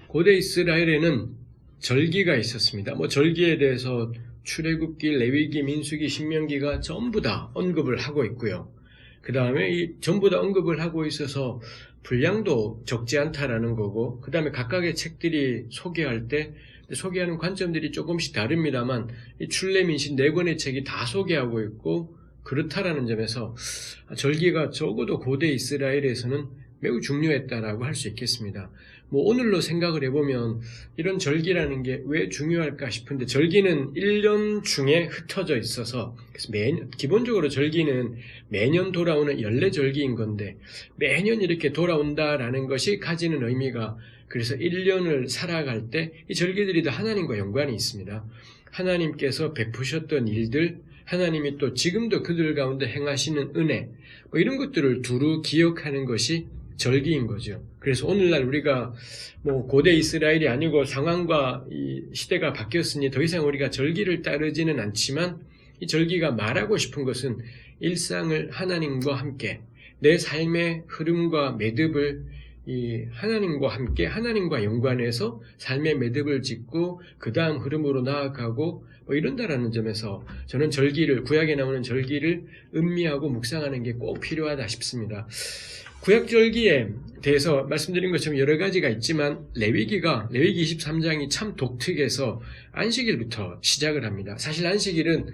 고대 이스라엘에는 절기가 있었습니다. 절기에 대해서 출애굽기, 레위기, 민수기, 신명기가 전부 다 언급을 하고 있고요. 그 다음에 전부 다 언급을 하고 있어서 분량도 적지 않다라는 거고, 그 다음에 각각의 책들이 소개할 때 소개하는 관점들이 조금씩 다릅니다만 이 출레민신 4권의 책이 다 소개하고 있고 그렇다라는 점에서 절기가 적어도 고대 이스라엘에서는 매우 중요했다라고 할 수 있겠습니다. 오늘로 생각을 해보면 이런 절기라는 게 왜 중요할까 싶은데, 절기는 1년 중에 흩어져 있어서, 그래서 기본적으로 절기는 매년 돌아오는 연례절기인 건데, 매년 이렇게 돌아온다라는 것이 가지는 의미가, 그래서 1년을 살아갈 때 이 절기들이 다 하나님과 연관이 있습니다. 하나님께서 베푸셨던 일들, 하나님이 또 지금도 그들 가운데 행하시는 은혜, 이런 것들을 두루 기억하는 것이 절기인 거죠. 그래서 오늘날 우리가 고대 이스라엘이 아니고 상황과 이 시대가 바뀌었으니 더 이상 우리가 절기를 따르지는 않지만, 이 절기가 말하고 싶은 것은 일상을 하나님과 함께, 내 삶의 흐름과 매듭을 이 하나님과 함께, 하나님과 연관해서 삶의 매듭을 짓고 그 다음 흐름으로 나아가고 이런다라는 점에서 저는 절기를, 구약에 나오는 절기를 음미하고 묵상하는 게 꼭 필요하다 싶습니다. 구약절기에 대해서 말씀드린 것처럼 여러 가지가 있지만, 레위기 23장이 참 독특해서 안식일부터 시작을 합니다. 사실 안식일은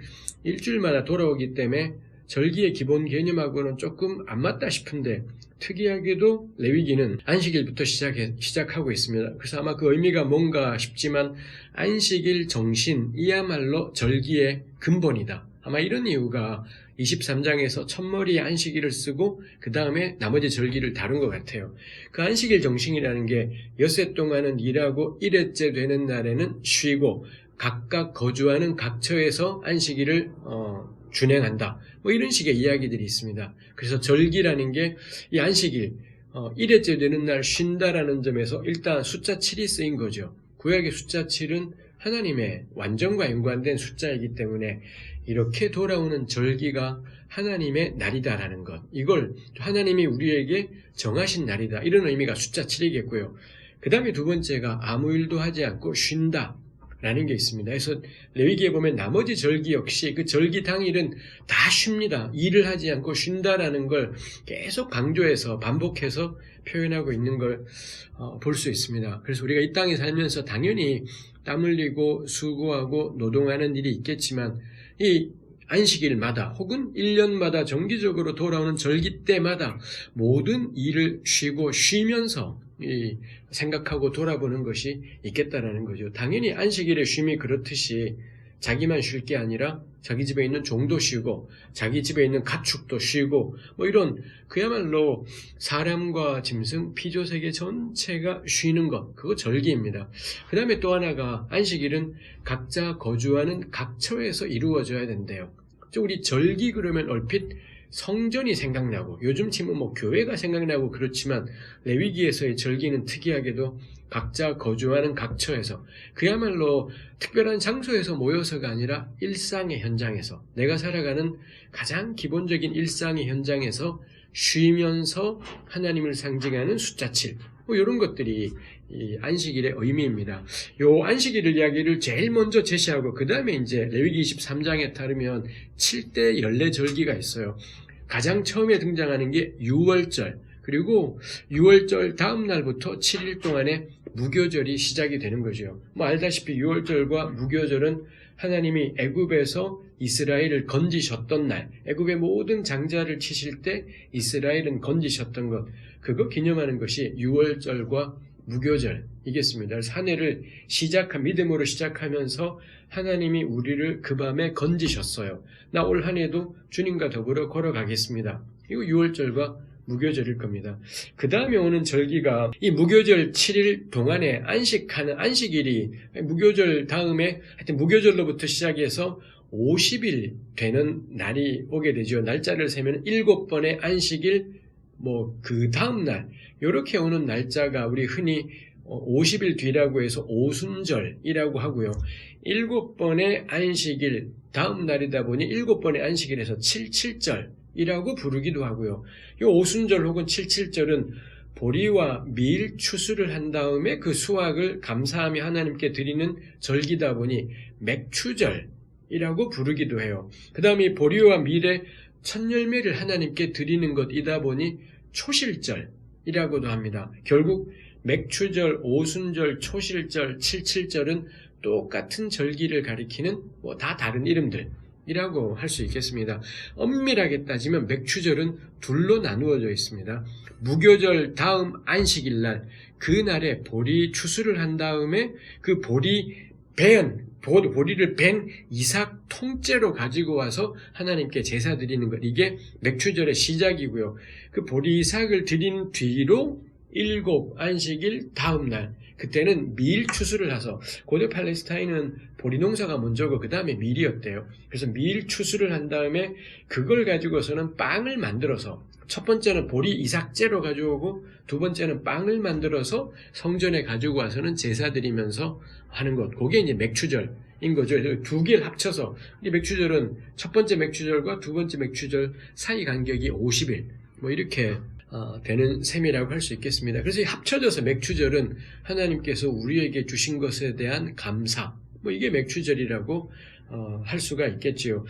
일주일마다 돌아오기 때문에 절기의 기본 개념하고는 조금 안 맞다 싶은데, 특이하게도 레위기는 안식일부터 시작하고 있습니다. 그래서 아마 그 의미가 뭔가 싶지만, 안식일 정신이야말로 절기의 근본이다. 아마 이런 이유가 23장에서 첫머리에 안식일을 쓰고 그 다음에 나머지 절기를 다룬 것 같아요. 그 안식일 정신이라는 게 엿새 동안은 일하고 1회째 되는 날에는 쉬고 각각 거주하는 각처에서 안식일을 준행한다. 이런 식의 이야기들이 있습니다. 그래서 절기라는 게 이 안식일, 1회째 되는 날 쉰다라는 점에서 일단 숫자 7이 쓰인 거죠. 구약의 숫자 7은 하나님의 완전과 연관된 숫자이기 때문에 이렇게 돌아오는 절기가 하나님의 날이다라는 것, 이걸 하나님이 우리에게 정하신 날이다, 이런 의미가 숫자 7이겠고요. 그 다음에 두 번째가 아무 일도 하지 않고 쉰다 라는 게 있습니다. 그래서 레위기에 보면 나머지 절기 역시 그 절기 당일은 다 쉽니다. 일을 하지 않고 쉰다라는 걸 계속 강조해서 반복해서 표현하고 있는 걸 볼 수 있습니다. 그래서 우리가 이 땅에 살면서 당연히 땀 흘리고 수고하고 노동하는 일이 있겠지만, 이 안식일마다 혹은 1년마다 정기적으로 돌아오는 절기 때마다 모든 일을 쉬면서 생각하고 돌아보는 것이 있겠다라는 거죠. 당연히 안식일의 쉼이 그렇듯이 자기만 쉴 게 아니라 자기 집에 있는 종도 쉬고 자기 집에 있는 가축도 쉬고 이런 그야말로 사람과 짐승, 피조세계 전체가 쉬는 것, 그거 절기입니다. 그 다음에 또 하나가 안식일은 각자 거주하는 각처에서 이루어져야 된대요. 우리 절기 그러면 얼핏 성전이 생각나고 요즘 치면 교회가 생각나고 그렇지만, 레위기에서의 절기는 특이하게도 각자 거주하는 각처에서, 그야말로 특별한 장소에서 모여서가 아니라 일상의 현장에서, 내가 살아가는 가장 기본적인 일상의 현장에서 쉬면서 하나님을 상징하는 숫자 7, 이런 것들이 이 안식일의 의미입니다. 요 안식일 이야기를 제일 먼저 제시하고 그 다음에 이제 레위기 23장에 따르면 7대 연례절기가 있어요. 가장 처음에 등장하는 게 유월절, 그리고 유월절 다음 날부터 7일 동안의 무교절이 시작이 되는 거죠. 알다시피 유월절과 무교절은 하나님이 애굽에서 이스라엘을 건지셨던 날, 애굽의 모든 장자를 치실 때 이스라엘은 건지셨던 것, 그거 기념하는 것이 유월절과 무교절이겠습니다. 그래서 한 해를 믿음으로 시작하면서 하나님이 우리를 그 밤에 건지셨어요. 나 올 한 해도 주님과 더불어 걸어가겠습니다. 이거 유월절과 무교절일 겁니다. 그 다음에 오는 절기가 이 무교절 7일 동안에 안식하는 안식일이, 무교절 다음에 하여튼 무교절로부터 시작해서 50일 되는 날이 오게 되죠. 날짜를 세면 7번의 안식일, 그 다음 날, 이렇게 오는 날짜가 우리 흔히 50일 뒤라고 해서 오순절이라고 하고요. 7번의 안식일 다음 날이다 보니 7번의 안식일에서 77절이라고 부르기도 하고요. 이 오순절 혹은 77절은 보리와 밀 추수를 한 다음에 그 수확을 감사하며 하나님께 드리는 절기다 보니 맥추절이라고 부르기도 해요. 그 다음에 보리와 밀의 첫 열매를 하나님께 드리는 것이다 보니 초실절이라고도 합니다. 결국 맥추절, 오순절, 초실절, 칠칠절은 똑같은 절기를 가리키는 다 다른 이름들이라고 할 수 있겠습니다. 엄밀하게 따지면 맥추절은 둘로 나누어져 있습니다. 무교절 다음 안식일날 그날에 보리 추수를 한 다음에 그 보리를 벤 이삭 통째로 가지고 와서 하나님께 제사 드리는 것, 이게 맥추절의 시작이고요. 그 보리 이삭을 드린 뒤로 7 안식일 다음 날, 그때는 밀 추수를 해서, 고대 팔레스타인은 보리 농사가 먼저고 그 다음에 밀이었대요. 그래서 밀 추수를 한 다음에 그걸 가지고서는 빵을 만들어서, 첫 번째는 보리 이삭째로 가져오고 두 번째는 빵을 만들어서 성전에 가지고 와서는 제사 드리면서 하는 것, 그게 이제 맥추절인 거죠. 두 개를 합쳐서, 이 맥추절은 첫 번째 맥추절과 두 번째 맥추절 사이 간격이 50일 이렇게 되는 셈이라고 할 수 있겠습니다. 그래서 합쳐져서 맥추절은 하나님께서 우리에게 주신 것에 대한 감사, 이게 맥추절이라고 할 수가 있겠지요.